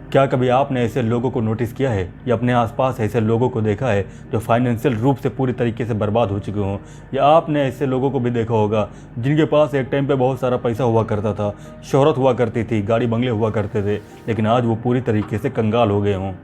क्या कभी आपने ऐसे लोगों को नोटिस किया है या अपने आसपास ऐसे लोगों को देखा है जो फाइनेंशियल रूप से पूरी तरीके से बर्बाद हो चुके हों? या आपने ऐसे लोगों को भी देखा होगा जिनके पास एक टाइम पे बहुत सारा पैसा हुआ करता था, शोहरत हुआ करती थी, गाड़ी बंगले हुआ करते थे, लेकिन आज वो पूरी तरीके से कंगाल हो गए हों?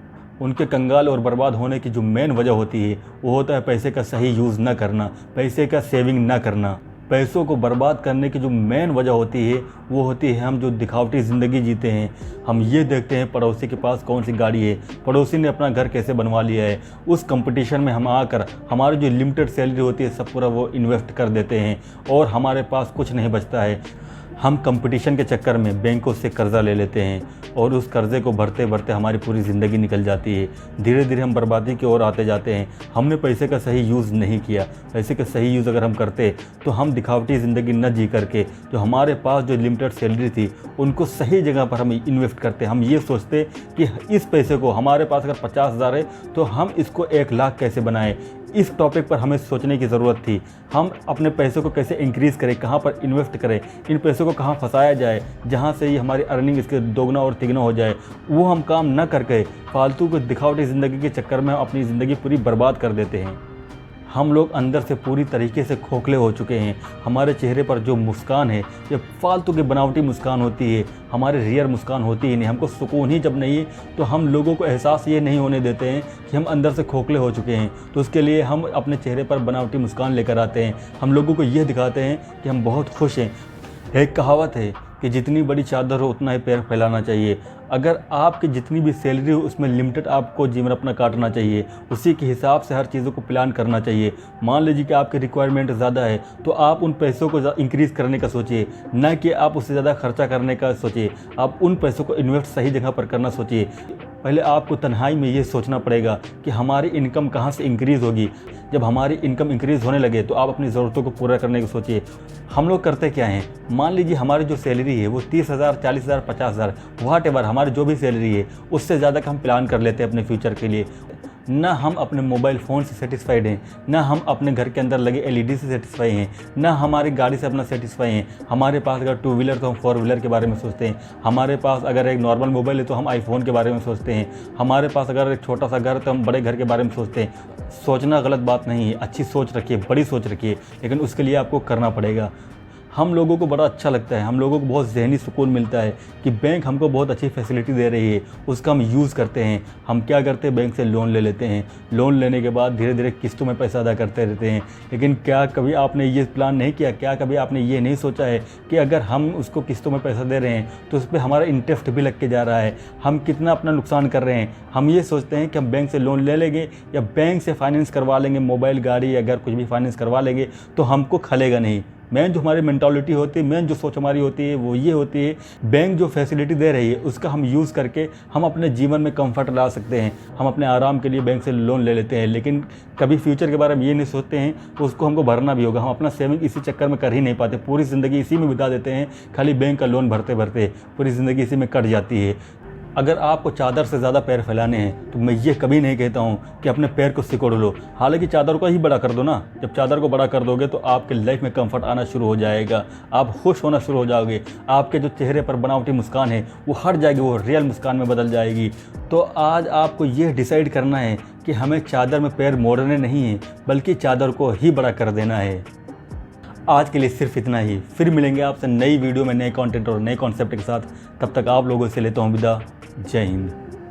उनके कंगाल और बर्बाद होने की जो मेन वजह होती है वो होता है पैसे का सही यूज़ ना करना, पैसे का सेविंग ना करना। पैसों को बर्बाद करने की जो मेन वजह होती है वो होती है हम जो दिखावटी ज़िंदगी जीते हैं। हम ये देखते हैं पड़ोसी के पास कौन सी गाड़ी है, पड़ोसी ने अपना घर कैसे बनवा लिया है, उस कंपटीशन में हम आकर हमारी जो लिमिटेड सैलरी होती है सब पूरा वो इन्वेस्ट कर देते हैं और हमारे पास कुछ नहीं बचता है। हम कंपटीशन के चक्कर में बैंकों से कर्ज़ा ले लेते हैं और उस कर्ज़े को भरते भरते हमारी पूरी ज़िंदगी निकल जाती है। धीरे धीरे हम बर्बादी की ओर आते जाते हैं। हमने पैसे का सही यूज़ नहीं किया। पैसे का सही यूज़ अगर हम करते तो हम दिखावटी ज़िंदगी न जी करके जो हमारे पास जो लिमिटेड सैलरी थी उनको सही जगह पर हम इन्वेस्ट करते। हम ये सोचते कि इस पैसे को, हमारे पास अगर 50,000 है तो हम इसको 1,00,000 कैसे बनाएं। इस टॉपिक पर हमें सोचने की ज़रूरत थी। हम अपने पैसों को कैसे इंक्रीज़ करें, कहाँ पर इन्वेस्ट करें, इन पैसों को कहाँ फंसाया जाए जहाँ से ही हमारी अर्निंग इसके दोगुना और तिगुना हो जाए। वो हम काम न करके फालतू को दिखावटी ज़िंदगी के चक्कर में अपनी ज़िंदगी पूरी बर्बाद कर देते हैं। हम लोग अंदर से पूरी तरीके से खोखले हो चुके हैं। हमारे चेहरे पर जो मुस्कान है ये फालतू की बनावटी मुस्कान होती है, हमारी रियल मुस्कान होती ही नहीं। हमको सुकून ही जब नहीं है तो हम लोगों को एहसास ये नहीं होने देते हैं कि हम अंदर से खोखले हो चुके हैं। तो उसके लिए हम अपने चेहरे पर बनावटी मुस्कान लेकर आते हैं। हम लोगों को ये दिखाते हैं कि हम बहुत खुश हैं। एक कहावत है कि जितनी बड़ी चादर हो उतना ही पैर फैलाना चाहिए। अगर आपकी जितनी भी सैलरी हो उसमें लिमिटेड आपको जीवन अपना काटना चाहिए, उसी के हिसाब से हर चीज़ों को प्लान करना चाहिए। मान लीजिए कि आपकी रिक्वायरमेंट ज़्यादा है तो आप उन पैसों को इंक्रीज़ करने का सोचिए, ना कि आप उससे ज़्यादा खर्चा करने का सोचिए। आप उन पैसों को इन्वेस्ट सही जगह पर करना सोचिए। पहले आपको तन्हाई में ये सोचना पड़ेगा कि हमारी इनकम कहाँ से इंक्रीज़ होगी। जब हमारी इनकम इंक्रीज़ होने लगे तो आप अपनी ज़रूरतों को पूरा करने की सोचिए। हम लोग करते क्या हैं, मान लीजिए हमारी जो सैलरी है वो 30,000, 40,000, 50,000 व्हाटएवर हमारी जो भी सैलरी है उससे ज़्यादा का हम प्लान कर लेते हैं अपने फ्यूचर के लिए। ना हम अपने मोबाइल फ़ोन से सेटिस्फाइड हैं, ना हम अपने घर के अंदर लगे एलईडी से सेटिस्फाई हैं, ना हमारी गाड़ी से अपना सेटिस्फाई हैं। हमारे पास अगर 2 व्हीलर तो हम 4 व्हीलर के बारे में सोचते हैं। हमारे पास अगर एक नॉर्मल मोबाइल है तो हम आईफोन के बारे में सोचते हैं। हमारे पास अगर एक छोटा सा घर है तो हम बड़े घर के बारे में सोचते हैं। सोचना गलत बात नहीं है, अच्छी सोच रखिए, बड़ी सोच रखिए, लेकिन उसके लिए आपको करना पड़ेगा। हम लोगों को बड़ा अच्छा लगता है, हम लोगों को बहुत ज़हनी सुकून मिलता है कि बैंक हमको बहुत अच्छी फैसिलिटी दे रही है, उसका हम यूज़ करते हैं। हम क्या करते हैं, बैंक से लोन ले लेते हैं। लोन लेने के बाद धीरे धीरे किस्तों में पैसा अदा करते रहते हैं। लेकिन क्या कभी आपने ये प्लान नहीं किया, क्या कभी आपने ये नहीं सोचा है कि अगर हम उसको किस्तों में पैसा दे रहे हैं तो उस पर हमारा इंटरेस्ट भी लग के जा रहा है, हम कितना अपना नुकसान कर रहे हैं। हम ये सोचते हैं कि हम बैंक से लोन ले लेंगे या बैंक से फाइनेंस करवा लेंगे, मोबाइल, गाड़ी, अगर कुछ भी फाइनेंस करवा लेंगे तो हमको खलेगा नहीं। मेन जो हमारी मेंटालिटी होती है, मेन जो सोच हमारी होती है वो ये होती है, बैंक जो फैसिलिटी दे रही है उसका हम यूज़ करके हम अपने जीवन में कंफर्ट ला सकते हैं। हम अपने आराम के लिए बैंक से लोन ले लेते हैं, लेकिन कभी फ्यूचर के बारे में ये नहीं सोचते हैं तो उसको हमको भरना भी होगा। हम अपना सेविंग इसी चक्कर में कर ही नहीं पाते, पूरी ज़िंदगी इसी में बिता देते हैं। खाली बैंक का लोन भरते भरते पूरी ज़िंदगी इसी में कट जाती है। अगर आपको चादर से ज़्यादा पैर फैलाने हैं तो मैं ये कभी नहीं कहता हूँ कि अपने पैर को सिकोड़ लो। हालांकि चादर को ही बड़ा कर दो ना। जब चादर को बड़ा कर दोगे तो आपके लाइफ में कंफर्ट आना शुरू हो जाएगा, आप खुश होना शुरू हो जाओगे। आपके जो चेहरे पर बनावटी मुस्कान है वो हट जाएगी, वो रियल मुस्कान में बदल जाएगी। तो आज आपको ये डिसाइड करना है कि हमें चादर में पैर मोड़ने नहीं हैं, बल्कि चादर को ही बड़ा कर देना है। आज के लिए सिर्फ इतना ही। फिर मिलेंगे आपसे नई वीडियो में नए कंटेंट और नए कॉन्सेप्ट के साथ। तब तक आप लोगों से लेता हूँ विदा। जय हिंद।